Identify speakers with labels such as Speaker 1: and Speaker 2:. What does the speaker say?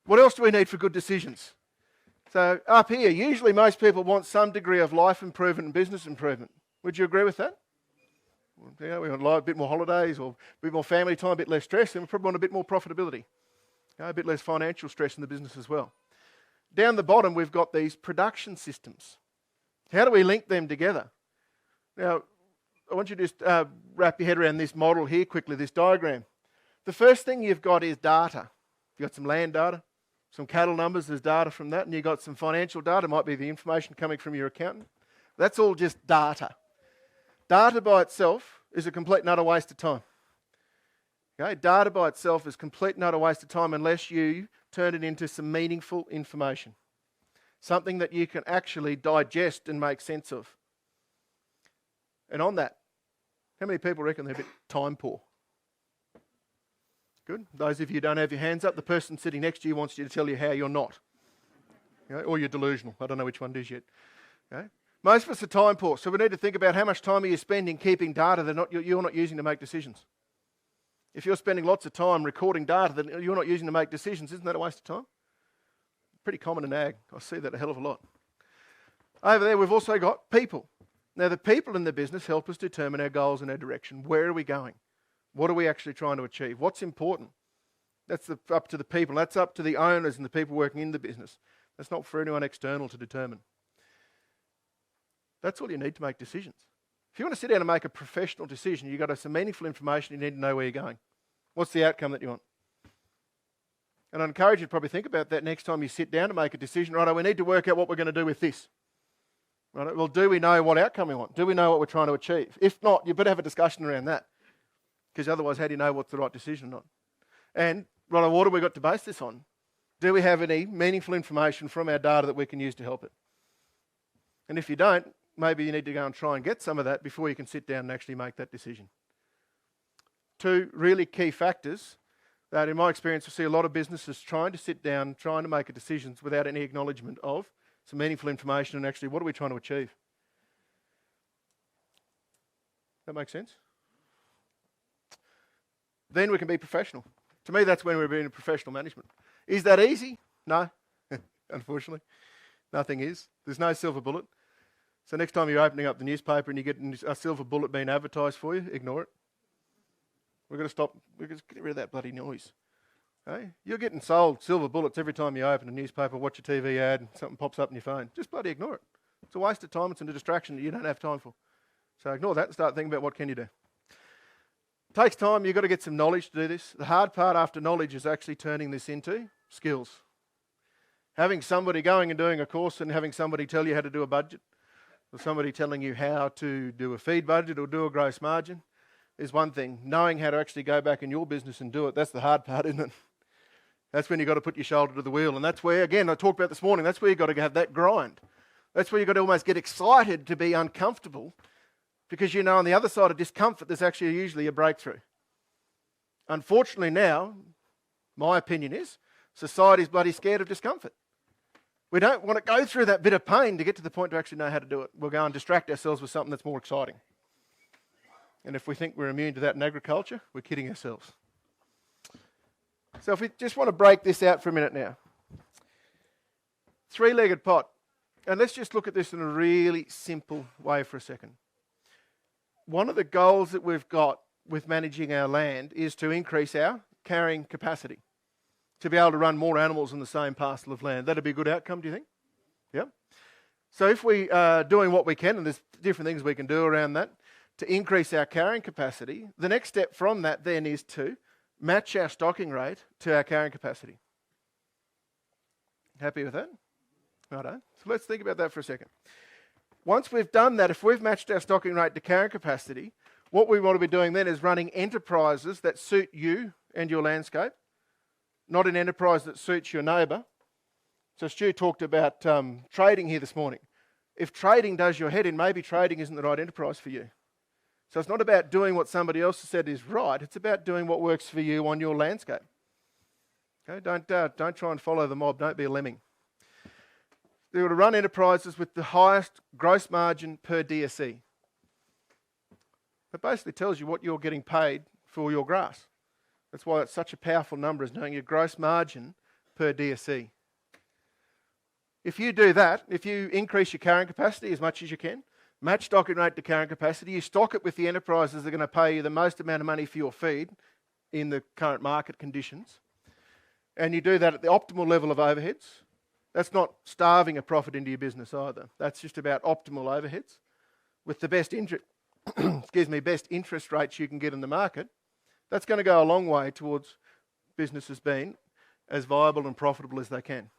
Speaker 1: What else do we need for good decisions? So up here, usually most people want some degree of life improvement and business improvement. Would you agree with that? We want a bit more holidays or a bit more family time, a bit less stress, and we probably want a bit more profitability. A bit less financial stress in the business as well. Down the bottom, we've got these production systems. How do we link them together? Now, I want you to just wrap your head around this model here quickly, this diagram. The first thing you've got is data. You've got some land data, some cattle numbers, there's data from that, and you've got some financial data, might be the information coming from your accountant. That's all just data. Data by itself is a complete and utter waste of time. Okay? Data by itself is complete and utter waste of time unless you turn it into some meaningful information. Something that you can actually digest and make sense of. And on that, how many people reckon they're a bit time poor? Good. Those of you who don't have your hands up, the person sitting next to you wants you to tell you how you're not. Okay? Or you're delusional. I don't know which one it is yet. Okay? Most of us are time poor, so we need to think about how much time are you spending keeping data that you're not using to make decisions. If you're spending lots of time recording data that you're not using to make decisions, isn't that a waste of time? Pretty common in ag. I see that a hell of a lot. Over there, we've also got people. Now, the people in the business help us determine our goals and our direction. Where are we going? What are we actually trying to achieve? What's important? That's up to the people. That's up to the owners and the people working in the business. That's not for anyone external to determine. That's all you need to make decisions. If you want to sit down and make a professional decision, you've got to have some meaningful information. You need to know where you're going. What's the outcome that you want? And I encourage you to probably think about that next time you sit down to make a decision. Right, we need to work out what we're going to do with this. Right, well, do we know what outcome we want? Do we know what we're trying to achieve? If not, you better have a discussion around that. Because otherwise, how do you know what's the right decision or not? And, right, what have we got to base this on? Do we have any meaningful information from our data that we can use to help it? And if you don't, maybe you need to go and try and get some of that before you can sit down and actually make that decision. Two really key factors that, in my experience, I see a lot of businesses trying to sit down, trying to make decisions without any acknowledgement of some meaningful information and actually what are we trying to achieve. That makes sense? Then we can be professional. To me, that's when we're being professional management. Is that easy? No, unfortunately. Nothing is. There's no silver bullet. So next time you're opening up the newspaper and you get a silver bullet being advertised for you, ignore it. We've got to stop. We've got to get rid of that bloody noise. Okay? You're getting sold silver bullets every time you open a newspaper, watch a TV ad, and something pops up on your phone. Just bloody ignore it. It's a waste of time. It's a distraction that you don't have time for. So ignore that and start thinking about what can you do. It takes time. You've got to get some knowledge to do this. The hard part after knowledge is actually turning this into skills. Having somebody going and doing a course and having somebody tell you how to do a budget, or somebody telling you how to do a feed budget or do a gross margin is one thing. Knowing how to actually go back in your business and do it, that's the hard part, isn't it? That's when you've got to put your shoulder to the wheel. And that's where, again, I talked about this morning, that's where you've got to have that grind. That's where you've got to almost get excited to be uncomfortable because you know on the other side of discomfort, there's actually usually a breakthrough. Unfortunately now, my opinion is, society's bloody scared of discomfort. We don't want to go through that bit of pain to get to the point to actually know how to do it. We'll go and distract ourselves with something that's more exciting. And if we think we're immune to that in agriculture, we're kidding ourselves. So if we just want to break this out for a minute now. Three-legged pot. And let's just look at this in a really simple way for a second. One of the goals that we've got with managing our land is to increase our carrying capacity. To be able to run more animals on the same parcel of land. That'd be a good outcome, do you think? Yeah. So if we are doing what we can, and there's different things we can do around that, to increase our carrying capacity, the next step from that then is to match our stocking rate to our carrying capacity. Happy with that? Righto. So let's think about that for a second. Once we've done that, if we've matched our stocking rate to carrying capacity, what we want to be doing then is running enterprises that suit you and your landscape. Not an enterprise that suits your neighbour. So Stu talked about trading here this morning. If trading does your head in, maybe trading isn't the right enterprise for you. So it's not about doing what somebody else has said is right. It's about doing what works for you on your landscape. Okay? Don't try and follow the mob. Don't be a lemming. They were to run enterprises with the highest gross margin per DSE. That basically tells you what you're getting paid for your grass. That's why it's such a powerful number, is knowing your gross margin per DSC. If you do that, if you increase your carrying capacity as much as you can, match stocking rate to carrying capacity, you stock it with the enterprises that are going to pay you the most amount of money for your feed in the current market conditions, and you do that at the optimal level of overheads. That's not starving a profit into your business either. That's just about optimal overheads with the best best interest rates you can get in the market. That's going to go a long way towards businesses being as viable and profitable as they can.